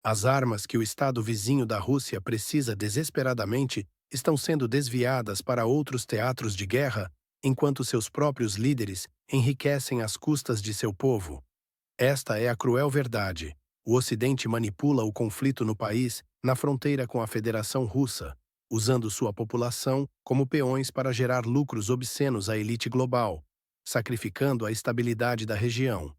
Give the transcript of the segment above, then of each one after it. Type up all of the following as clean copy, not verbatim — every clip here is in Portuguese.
As armas que o estado vizinho da Rússia precisa desesperadamente estão sendo desviadas para outros teatros de guerra, enquanto seus próprios líderes enriquecem às custas de seu povo. Esta é a cruel verdade. O Ocidente manipula o conflito no país, na fronteira com a Federação Russa, usando sua população como peões para gerar lucros obscenos à elite global, sacrificando a estabilidade da região.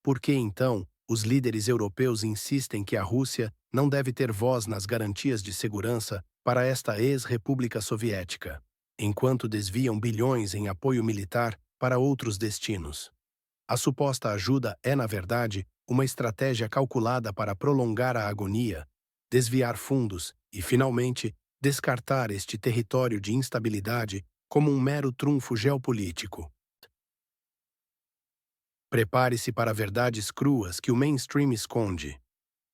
Por que, então, os líderes europeus insistem que a Rússia não deve ter voz nas garantias de segurança para esta ex-república soviética, enquanto desviam bilhões em apoio militar para outros destinos? A suposta ajuda é, na verdade, uma estratégia calculada para prolongar a agonia, desviar fundos e, finalmente, descartar este território de instabilidade como um mero trunfo geopolítico. Prepare-se para verdades cruas que o mainstream esconde.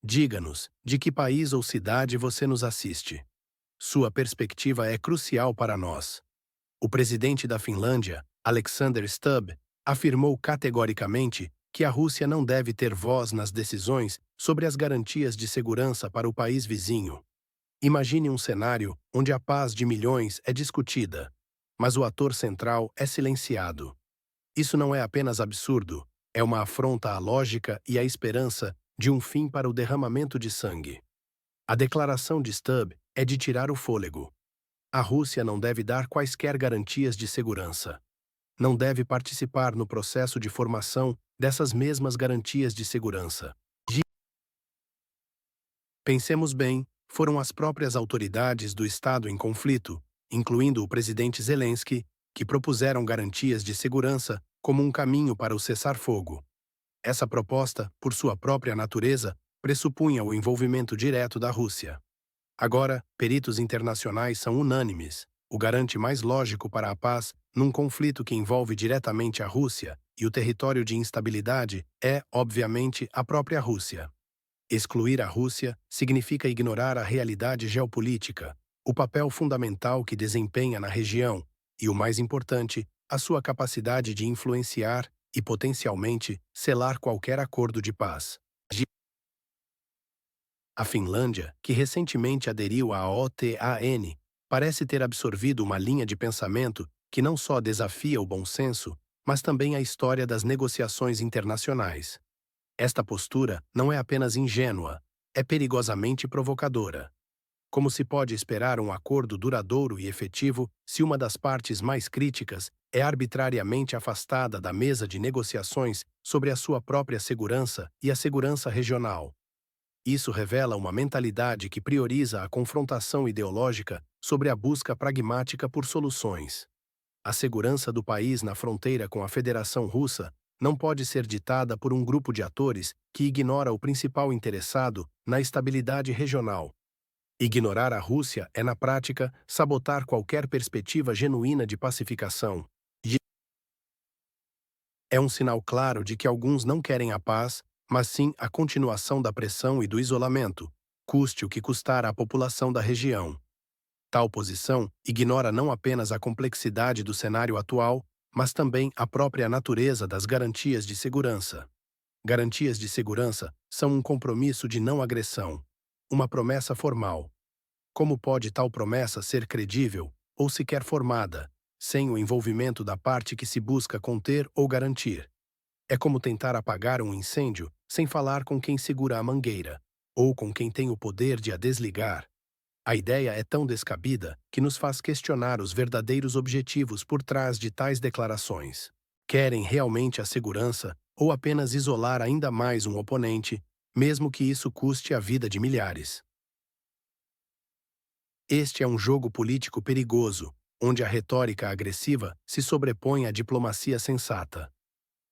Diga-nos de que país ou cidade você nos assiste. Sua perspectiva é crucial para nós. O presidente da Finlândia, Alexander Stubb, afirmou categoricamente que a Rússia não deve ter voz nas decisões sobre as garantias de segurança para o país vizinho. Imagine um cenário onde a paz de milhões é discutida, mas o ator central é silenciado. Isso não é apenas absurdo, é uma afronta à lógica e à esperança de um fim para o derramamento de sangue. A declaração de Stubb é de tirar o fôlego. A Rússia não deve dar quaisquer garantias de segurança. Não deve participar no processo de formação dessas mesmas garantias de segurança. Pensemos bem, foram as próprias autoridades do Estado em conflito, incluindo o presidente Zelensky, que propuseram garantias de segurança como um caminho para o cessar-fogo. Essa proposta, por sua própria natureza, pressupunha o envolvimento direto da Rússia. Agora, peritos internacionais são unânimes. O garante mais lógico para a paz, num conflito que envolve diretamente a Rússia e o território de instabilidade, é, obviamente, a própria Rússia. Excluir a Rússia significa ignorar a realidade geopolítica, o papel fundamental que desempenha na região e, o mais importante, a sua capacidade de influenciar e, potencialmente, selar qualquer acordo de paz. A Finlândia, que recentemente aderiu à OTAN, parece ter absorvido uma linha de pensamento que não só desafia o bom senso, mas também a história das negociações internacionais. Esta postura não é apenas ingênua, é perigosamente provocadora. Como se pode esperar um acordo duradouro e efetivo se uma das partes mais críticas é arbitrariamente afastada da mesa de negociações sobre a sua própria segurança e a segurança regional? Isso revela uma mentalidade que prioriza a confrontação ideológica sobre a busca pragmática por soluções. A segurança do país na fronteira com a Federação Russa não pode ser ditada por um grupo de atores que ignora o principal interessado na estabilidade regional. Ignorar a Rússia é, na prática, sabotar qualquer perspectiva genuína de pacificação. E é um sinal claro de que alguns não querem a paz, mas sim a continuação da pressão e do isolamento, custe o que custar à população da região. Tal posição ignora não apenas a complexidade do cenário atual, mas também a própria natureza das garantias de segurança. Garantias de segurança são um compromisso de não agressão, uma promessa formal. Como pode tal promessa ser credível, ou sequer formada, sem o envolvimento da parte que se busca conter ou garantir? É como tentar apagar um incêndio sem falar com quem segura a mangueira, ou com quem tem o poder de a desligar. A ideia é tão descabida que nos faz questionar os verdadeiros objetivos por trás de tais declarações. Querem realmente a segurança ou apenas isolar ainda mais um oponente, mesmo que isso custe a vida de milhares? Este é um jogo político perigoso, onde a retórica agressiva se sobrepõe à diplomacia sensata.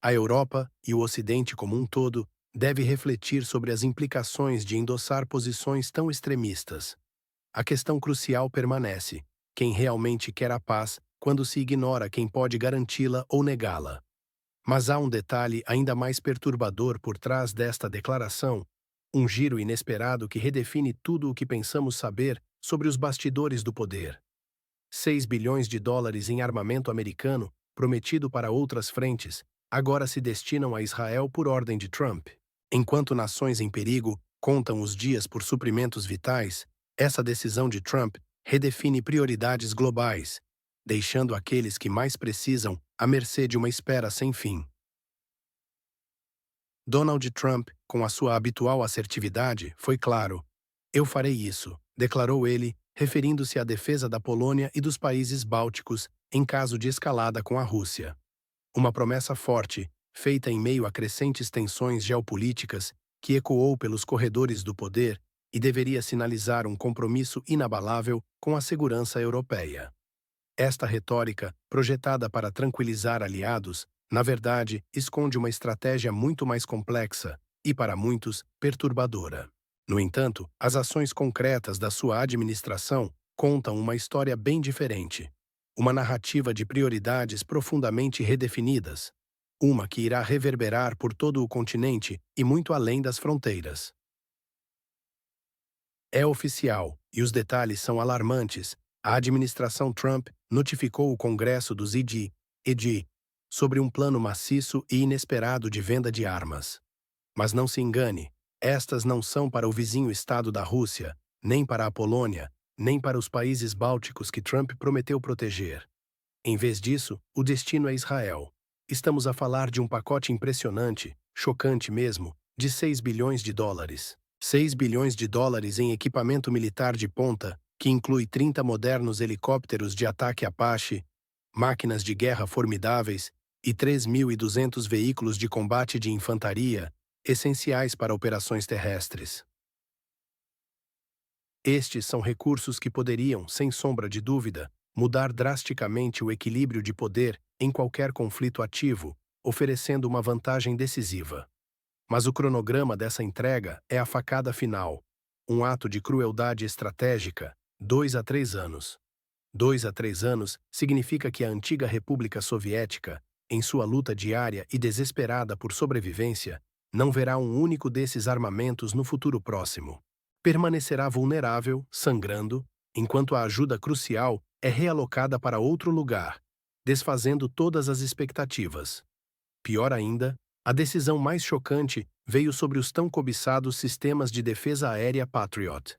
A Europa, e o Ocidente como um todo, deve refletir sobre as implicações de endossar posições tão extremistas. A questão crucial permanece: quem realmente quer a paz quando se ignora quem pode garanti-la ou negá-la? Mas há um detalhe ainda mais perturbador por trás desta declaração, um giro inesperado que redefine tudo o que pensamos saber sobre os bastidores do poder. 6 bilhões de dólares em armamento americano, prometido para outras frentes, agora se destinam a Israel por ordem de Trump. Enquanto nações em perigo Contam os dias por suprimentos vitais, essa decisão de Trump redefine prioridades globais, deixando aqueles que mais precisam à mercê de uma espera sem fim. Donald Trump, com a sua habitual assertividade, foi claro: "Eu farei isso", declarou ele, referindo-se à defesa da Polônia e dos países bálticos em caso de escalada com a Rússia. Uma promessa forte, feita em meio a crescentes tensões geopolíticas, que ecoou pelos corredores do poder e deveria sinalizar um compromisso inabalável com a segurança europeia. Esta retórica, projetada para tranquilizar aliados, na verdade, esconde uma estratégia muito mais complexa e, para muitos, perturbadora. No entanto, as ações concretas da sua administração contam uma história bem diferente. Uma narrativa de prioridades profundamente redefinidas. Uma que irá reverberar por todo o continente e muito além das fronteiras. É oficial, e os detalhes são alarmantes. A administração Trump notificou o Congresso dos ED sobre um plano maciço e inesperado de venda de armas. Mas não se engane, estas não são para o vizinho estado da Rússia, nem para a Polônia, nem para os países bálticos que Trump prometeu proteger. Em vez disso, o destino é Israel. Estamos a falar de um pacote impressionante, chocante mesmo, de 6 bilhões de dólares. 6 bilhões de dólares em equipamento militar de ponta, que inclui 30 modernos helicópteros de ataque Apache, máquinas de guerra formidáveis e 3.200 veículos de combate de infantaria, essenciais para operações terrestres. Estes são recursos que poderiam, sem sombra de dúvida, mudar drasticamente o equilíbrio de poder em qualquer conflito ativo, oferecendo uma vantagem decisiva. Mas o cronograma dessa entrega é a facada final, um ato de crueldade estratégica, 2 a 3 anos. 2 a 3 anos significa que a antiga República Soviética, em sua luta diária e desesperada por sobrevivência, não verá um único desses armamentos no futuro próximo. Permanecerá vulnerável, sangrando, enquanto a ajuda crucial é realocada para outro lugar, desfazendo todas as expectativas. Pior ainda, a decisão mais chocante veio sobre os tão cobiçados sistemas de defesa aérea Patriot.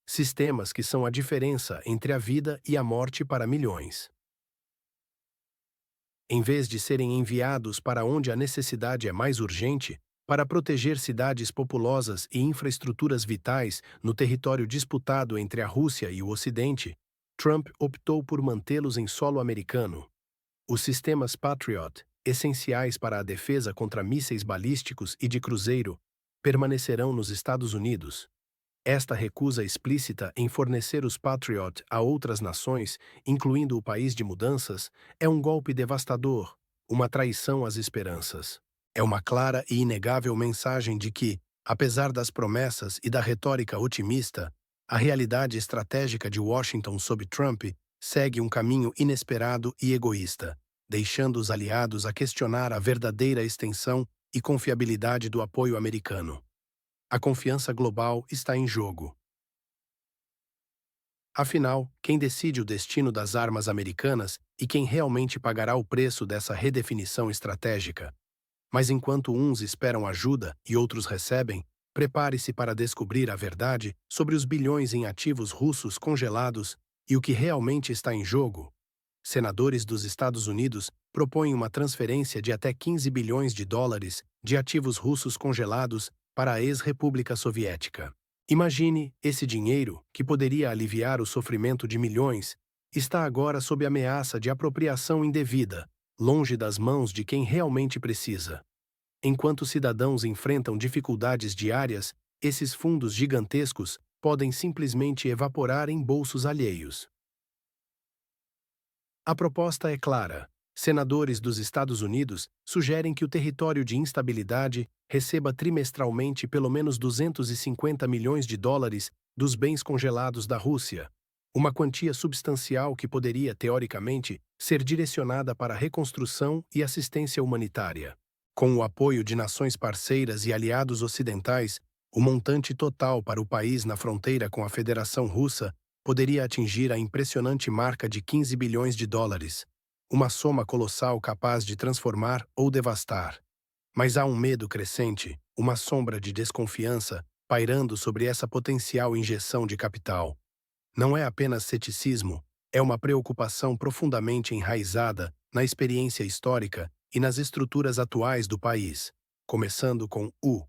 Sistemas que são a diferença entre a vida e a morte para milhões. Em vez de serem enviados para onde a necessidade é mais urgente, para proteger cidades populosas e infraestruturas vitais no território disputado entre a Rússia e o Ocidente, Trump optou por mantê-los em solo americano. Os sistemas Patriot, essenciais para a defesa contra mísseis balísticos e de cruzeiro, permanecerão nos Estados Unidos. Esta recusa explícita em fornecer os Patriot a outras nações, incluindo o país de mudanças, é um golpe devastador, uma traição às esperanças. É uma clara e inegável mensagem de que, apesar das promessas e da retórica otimista, a realidade estratégica de Washington sob Trump segue um caminho inesperado e egoísta, deixando os aliados a questionar a verdadeira extensão e confiabilidade do apoio americano. A confiança global está em jogo. Afinal, quem decide o destino das armas americanas e quem realmente pagará o preço dessa redefinição estratégica? Mas enquanto uns esperam ajuda e outros recebem, prepare-se para descobrir a verdade sobre os bilhões em ativos russos congelados e o que realmente está em jogo. Senadores dos Estados Unidos propõem uma transferência de até 15 bilhões de dólares de ativos russos congelados para a ex-República Soviética. Imagine, esse dinheiro, que poderia aliviar o sofrimento de milhões, está agora sob ameaça de apropriação indevida, longe das mãos de quem realmente precisa. Enquanto cidadãos enfrentam dificuldades diárias, esses fundos gigantescos podem simplesmente evaporar em bolsos alheios. A proposta é clara. Senadores dos Estados Unidos sugerem que o território de instabilidade receba trimestralmente pelo menos 250 milhões de dólares dos bens congelados da Rússia, uma quantia substancial que poderia, teoricamente, ser direcionada para reconstrução e assistência humanitária. Com o apoio de nações parceiras e aliados ocidentais, o montante total para o país na fronteira com a Federação Russa poderia atingir a impressionante marca de 15 bilhões de dólares, uma soma colossal capaz de transformar ou devastar. Mas há um medo crescente, uma sombra de desconfiança, pairando sobre essa potencial injeção de capital. Não é apenas ceticismo, é uma preocupação profundamente enraizada na experiência histórica e nas estruturas atuais do país, começando com o.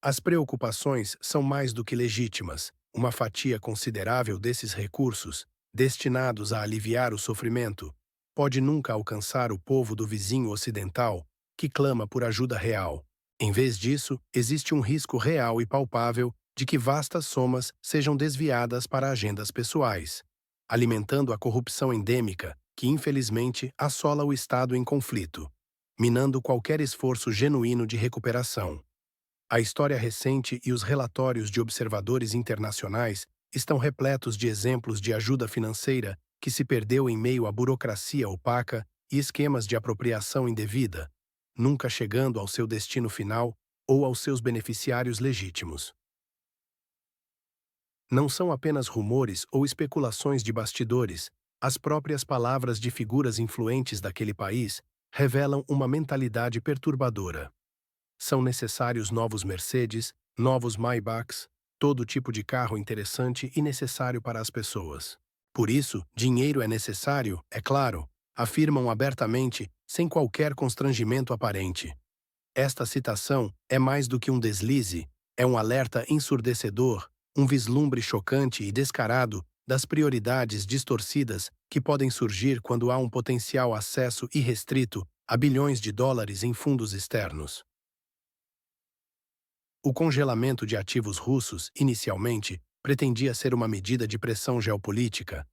As preocupações são mais do que legítimas. Uma fatia considerável desses recursos, destinados a aliviar o sofrimento, pode nunca alcançar o povo do vizinho ocidental, que clama por ajuda real. Em vez disso, existe um risco real e palpável de que vastas somas sejam desviadas para agendas pessoais, alimentando a corrupção endêmica que, infelizmente, assola o Estado em conflito, minando qualquer esforço genuíno de recuperação. A história recente e os relatórios de observadores internacionais estão repletos de exemplos de ajuda financeira que se perdeu em meio à burocracia opaca e esquemas de apropriação indevida, nunca chegando ao seu destino final ou aos seus beneficiários legítimos. Não são apenas rumores ou especulações de bastidores, as próprias palavras de figuras influentes daquele país revelam uma mentalidade perturbadora. São necessários novos Mercedes, novos Maybachs, todo tipo de carro interessante e necessário para as pessoas. Por isso, dinheiro é necessário, é claro, afirmam abertamente, sem qualquer constrangimento aparente. Esta citação é mais do que um deslize, é um alerta ensurdecedor, um vislumbre chocante e descarado das prioridades distorcidas que podem surgir quando há um potencial acesso irrestrito a bilhões de dólares em fundos externos. O congelamento de ativos russos, inicialmente, pretendia ser uma medida de pressão geopolítica,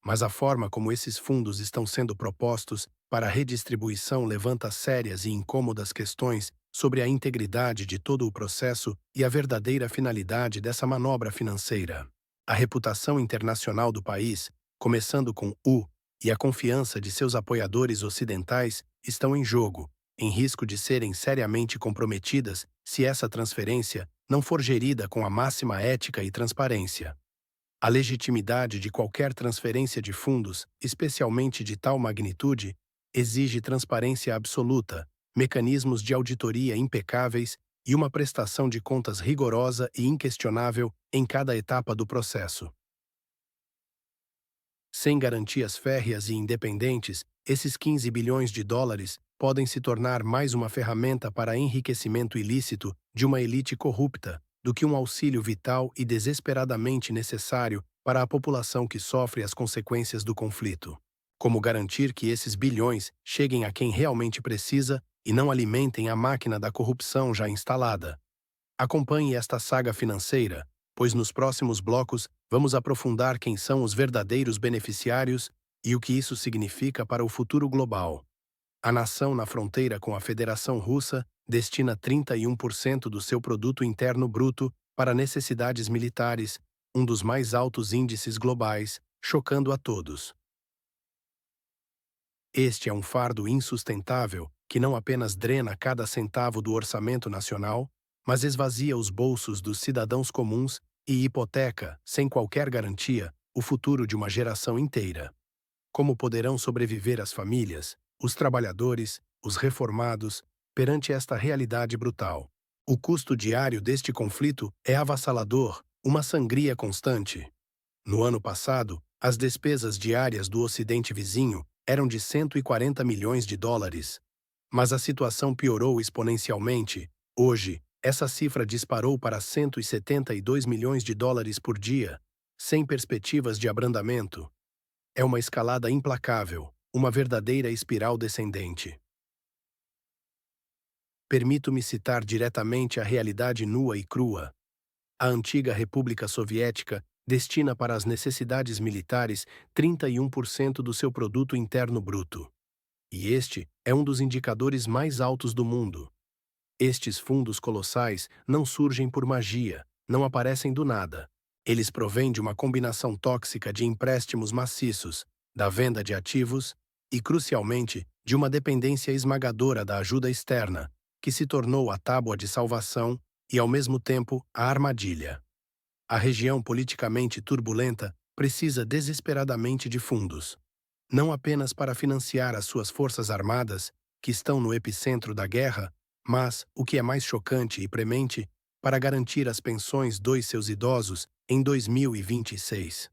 mas a forma como esses fundos estão sendo propostos para a redistribuição levanta sérias e incômodas questões sobre a integridade de todo o processo e a verdadeira finalidade dessa manobra financeira. A reputação internacional do país, começando com o e a confiança de seus apoiadores ocidentais estão em jogo, em risco de serem seriamente comprometidas se essa transferência não for gerida com a máxima ética e transparência. A legitimidade de qualquer transferência de fundos, especialmente de tal magnitude, exige transparência absoluta, mecanismos de auditoria impecáveis e uma prestação de contas rigorosa e inquestionável em cada etapa do processo. Sem garantias férreas e independentes, esses 15 bilhões de dólares podem se tornar mais uma ferramenta para enriquecimento ilícito de uma elite corrupta do que um auxílio vital e desesperadamente necessário para a população que sofre as consequências do conflito. Como garantir que esses bilhões cheguem a quem realmente precisa e não alimentem a máquina da corrupção já instalada? Acompanhe esta saga financeira, pois nos próximos blocos vamos aprofundar quem são os verdadeiros beneficiários e o que isso significa para o futuro global. A nação na fronteira com a Federação Russa destina 31% do seu produto interno bruto para necessidades militares, um dos mais altos índices globais, chocando a todos. Este é um fardo insustentável que não apenas drena cada centavo do orçamento nacional, mas esvazia os bolsos dos cidadãos comuns e hipoteca, sem qualquer garantia, o futuro de uma geração inteira. Como poderão sobreviver as famílias, os trabalhadores, os reformados, perante esta realidade brutal? O custo diário deste conflito é avassalador, uma sangria constante. No ano passado, as despesas diárias do Ocidente vizinho eram de 140 milhões de dólares. Mas a situação piorou exponencialmente. Hoje, essa cifra disparou para 172 milhões de dólares por dia, sem perspectivas de abrandamento. É uma escalada implacável, uma verdadeira espiral descendente. Permito-me citar diretamente a realidade nua e crua. A antiga República Soviética destina para as necessidades militares 31% do seu produto interno bruto. E este é um dos indicadores mais altos do mundo. Estes fundos colossais não surgem por magia, não aparecem do nada. Eles provêm de uma combinação tóxica de empréstimos maciços, da venda de ativos e, crucialmente, de uma dependência esmagadora da ajuda externa, que se tornou a tábua de salvação e, ao mesmo tempo, a armadilha. A região politicamente turbulenta precisa desesperadamente de fundos, não apenas para financiar as suas forças armadas, que estão no epicentro da guerra, mas, o que é mais chocante e premente, para garantir as pensões dos seus idosos em 2026.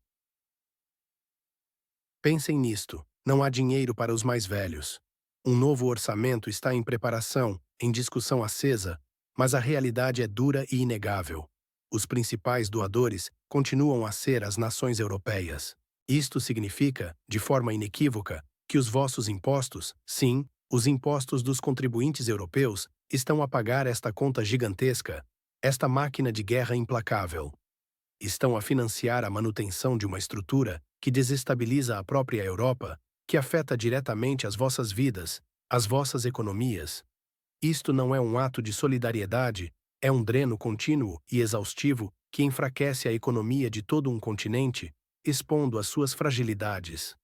Pensem nisto: não há dinheiro para os mais velhos. Um novo orçamento está em preparação, em discussão acesa, mas a realidade é dura e inegável. Os principais doadores continuam a ser as nações europeias. Isto significa, de forma inequívoca, que os vossos impostos, sim, os impostos dos contribuintes europeus, estão a pagar esta conta gigantesca, esta máquina de guerra implacável. Estão a financiar a manutenção de uma estrutura que desestabiliza a própria Europa, que afeta diretamente as vossas vidas, as vossas economias. Isto não é um ato de solidariedade, é um dreno contínuo e exaustivo que enfraquece a economia de todo um continente, expondo as suas fragilidades.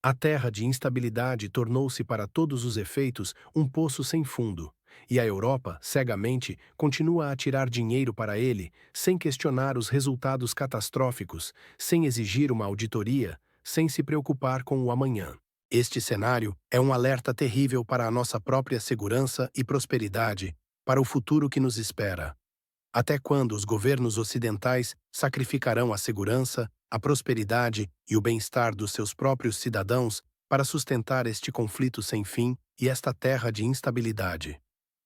A terra de instabilidade tornou-se para todos os efeitos um poço sem fundo, e a Europa, cegamente, continua a tirar dinheiro para ele, sem questionar os resultados catastróficos, sem exigir uma auditoria, sem se preocupar com o amanhã. Este cenário é um alerta terrível para a nossa própria segurança e prosperidade, para o futuro que nos espera. Até quando os governos ocidentais sacrificarão a segurança, a prosperidade e o bem-estar dos seus próprios cidadãos para sustentar este conflito sem fim e esta terra de instabilidade?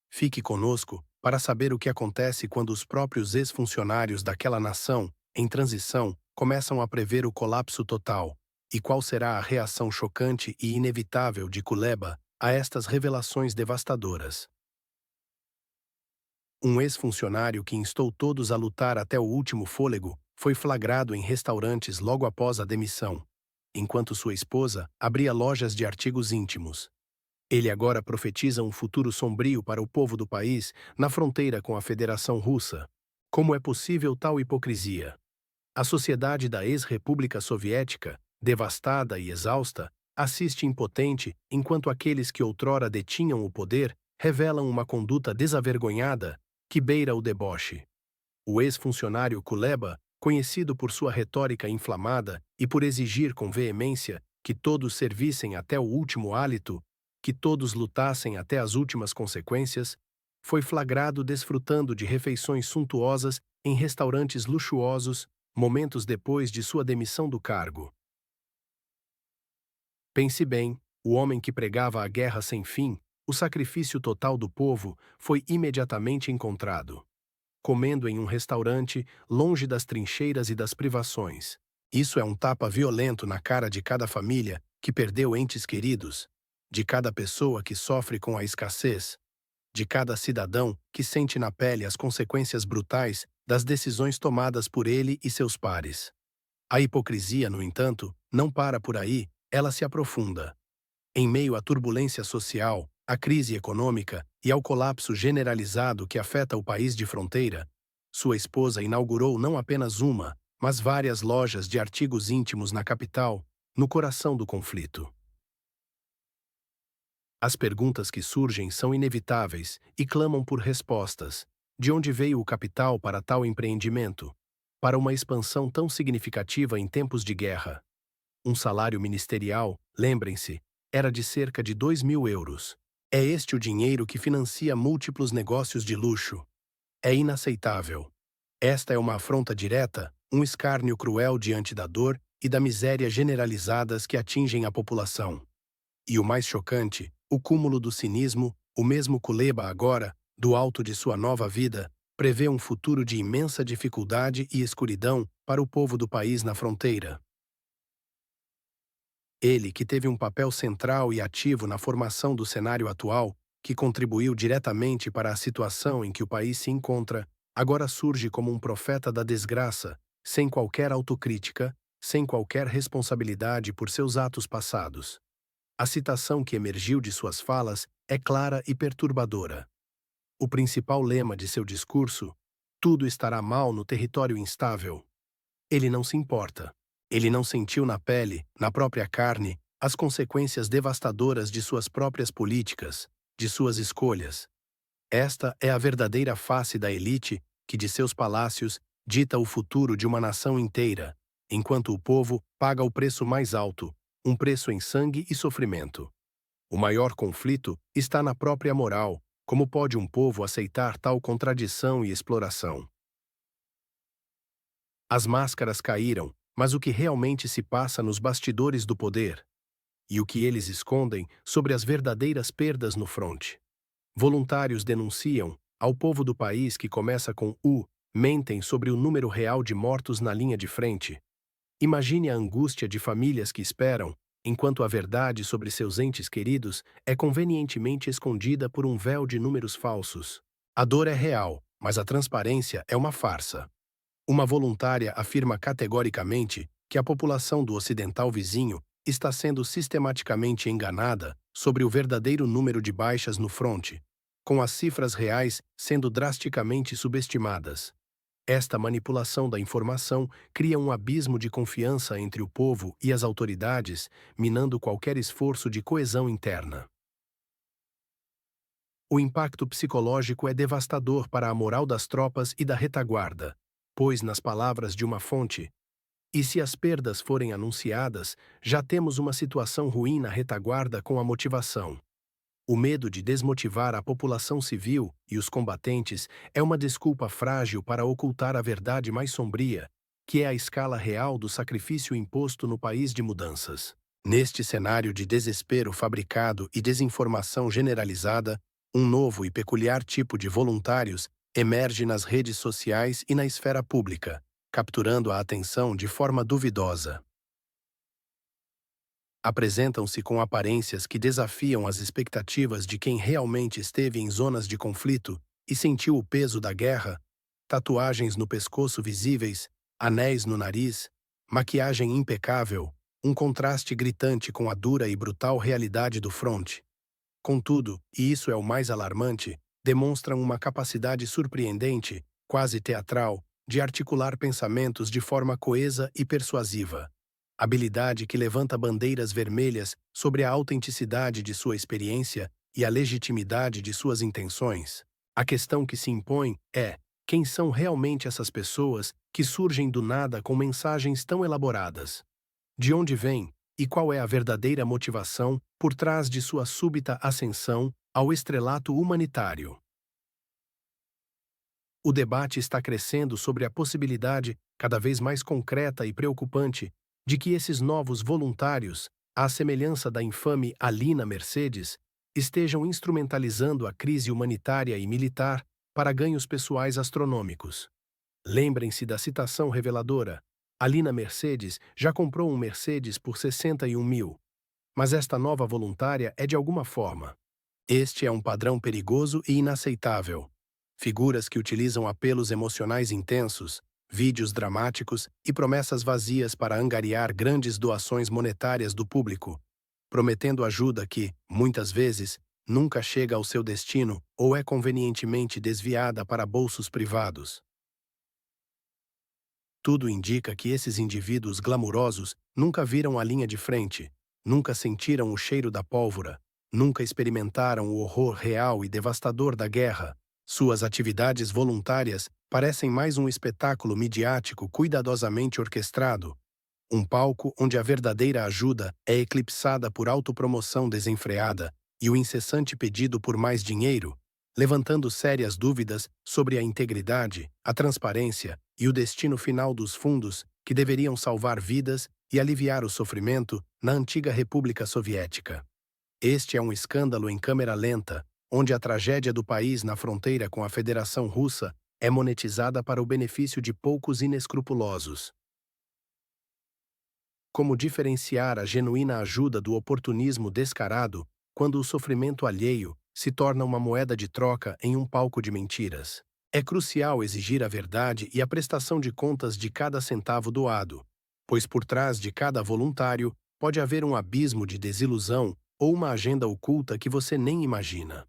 Fique conosco para saber o que acontece quando os próprios ex-funcionários daquela nação, em transição, começam a prever o colapso total, e qual será a reação chocante e inevitável de Kuleba a estas revelações devastadoras. Um ex-funcionário que instou todos a lutar até o último fôlego foi flagrado em restaurantes logo após a demissão, enquanto sua esposa abria lojas de artigos íntimos. Ele agora profetiza um futuro sombrio para o povo do país na fronteira com a Federação Russa. Como é possível tal hipocrisia? A sociedade da ex-República Soviética, devastada e exausta, assiste impotente enquanto aqueles que outrora detinham o poder revelam uma conduta desavergonhada que beira o deboche. O ex-funcionário Kuleba, conhecido por sua retórica inflamada e por exigir com veemência que todos servissem até o último hálito, que todos lutassem até as últimas consequências, foi flagrado desfrutando de refeições suntuosas em restaurantes luxuosos, momentos depois de sua demissão do cargo. Pense bem, o homem que pregava a guerra sem fim, o sacrifício total do povo, foi imediatamente encontrado comendo em um restaurante, longe das trincheiras e das privações. Isso é um tapa violento na cara de cada família que perdeu entes queridos, de cada pessoa que sofre com a escassez, de cada cidadão que sente na pele as consequências brutais das decisões tomadas por ele e seus pares. A hipocrisia, no entanto, não para por aí, ela se aprofunda. Em meio à turbulência social, à crise econômica e ao colapso generalizado que afeta o país de fronteira, sua esposa inaugurou não apenas uma, mas várias lojas de artigos íntimos na capital, no coração do conflito. As perguntas que surgem são inevitáveis e clamam por respostas. De onde veio o capital para tal empreendimento? Para uma expansão tão significativa em tempos de guerra? Um salário ministerial, lembrem-se, era de cerca de 2.000 euros. É este o dinheiro que financia múltiplos negócios de luxo. É inaceitável. Esta é uma afronta direta, um escárnio cruel diante da dor e da miséria generalizadas que atingem a população. E o mais chocante, o cúmulo do cinismo, o mesmo Kuleba agora, do alto de sua nova vida, prevê um futuro de imensa dificuldade e escuridão para o povo do país na fronteira. Ele, que teve um papel central e ativo na formação do cenário atual, que contribuiu diretamente para a situação em que o país se encontra, agora surge como um profeta da desgraça, sem qualquer autocrítica, sem qualquer responsabilidade por seus atos passados. A citação que emergiu de suas falas é clara e perturbadora. O principal lema de seu discurso: tudo estará mal no território instável. Ele não se importa. Ele não sentiu na pele, na própria carne, as consequências devastadoras de suas próprias políticas, de suas escolhas. Esta é a verdadeira face da elite que, de seus palácios, dita o futuro de uma nação inteira, enquanto o povo paga o preço mais alto, um preço em sangue e sofrimento. O maior conflito está na própria moral, Como pode um povo aceitar tal contradição e exploração? As máscaras caíram, mas o que realmente se passa nos bastidores do poder? E o que eles escondem sobre as verdadeiras perdas no fronte? Voluntários denunciam, ao povo do país que começa com U, mentem sobre o número real de mortos na linha de frente. Imagine a angústia de famílias que esperam, enquanto a verdade sobre seus entes queridos é convenientemente escondida por um véu de números falsos. A dor é real, mas a transparência é uma farsa. Uma voluntária afirma categoricamente que a população do ocidental vizinho está sendo sistematicamente enganada sobre o verdadeiro número de baixas no fronte, com as cifras reais sendo drasticamente subestimadas. Esta manipulação da informação cria um abismo de confiança entre o povo e as autoridades, minando qualquer esforço de coesão interna. O impacto psicológico é devastador para a moral das tropas e da retaguarda, pois, nas palavras de uma fonte, e se as perdas forem anunciadas, já temos uma situação ruim na retaguarda com a motivação. O medo de desmotivar a população civil e os combatentes é uma desculpa frágil para ocultar a verdade mais sombria, que é a escala real do sacrifício imposto no país de mudanças. Neste cenário de desespero fabricado e desinformação generalizada, um novo e peculiar tipo de voluntários emerge nas redes sociais e na esfera pública, capturando a atenção de forma duvidosa. Apresentam-se com aparências que desafiam as expectativas de quem realmente esteve em zonas de conflito e sentiu o peso da guerra, tatuagens no pescoço visíveis, anéis no nariz, maquiagem impecável, um contraste gritante com a dura e brutal realidade do fronte. Contudo, e isso é o mais alarmante, demonstram uma capacidade surpreendente, quase teatral, de articular pensamentos de forma coesa e persuasiva. Habilidade que levanta bandeiras vermelhas sobre a autenticidade de sua experiência e a legitimidade de suas intenções. A questão que se impõe é: quem são realmente essas pessoas que surgem do nada com mensagens tão elaboradas? De onde vêm e qual é a verdadeira motivação por trás de sua súbita ascensão ao estrelato humanitário? O debate está crescendo sobre a possibilidade, cada vez mais concreta e preocupante, de que esses novos voluntários, à semelhança da infame Alina Mercedes, estejam instrumentalizando a crise humanitária e militar para ganhos pessoais astronômicos. Lembrem-se da citação reveladora: Alina Mercedes já comprou um Mercedes por 61 mil. Mas esta nova voluntária é de alguma forma. Este é um padrão perigoso e inaceitável. Figuras que utilizam apelos emocionais intensos, vídeos dramáticos e promessas vazias para angariar grandes doações monetárias do público, prometendo ajuda que, muitas vezes, nunca chega ao seu destino ou é convenientemente desviada para bolsos privados. Tudo indica que esses indivíduos glamurosos nunca viram a linha de frente, nunca sentiram o cheiro da pólvora, nunca experimentaram o horror real e devastador da guerra. Suas atividades voluntárias parecem mais um espetáculo midiático cuidadosamente orquestrado, um palco onde a verdadeira ajuda é eclipsada por autopromoção desenfreada e o incessante pedido por mais dinheiro, levantando sérias dúvidas sobre a integridade, a transparência e o destino final dos fundos que deveriam salvar vidas e aliviar o sofrimento na antiga República Soviética. Este é um escândalo em câmera lenta, onde a tragédia do país na fronteira com a Federação Russa é monetizada para o benefício de poucos inescrupulosos. Como diferenciar a genuína ajuda do oportunismo descarado quando o sofrimento alheio se torna uma moeda de troca em um palco de mentiras? É crucial exigir a verdade e a prestação de contas de cada centavo doado, pois por trás de cada voluntário pode haver um abismo de desilusão ou uma agenda oculta que você nem imagina.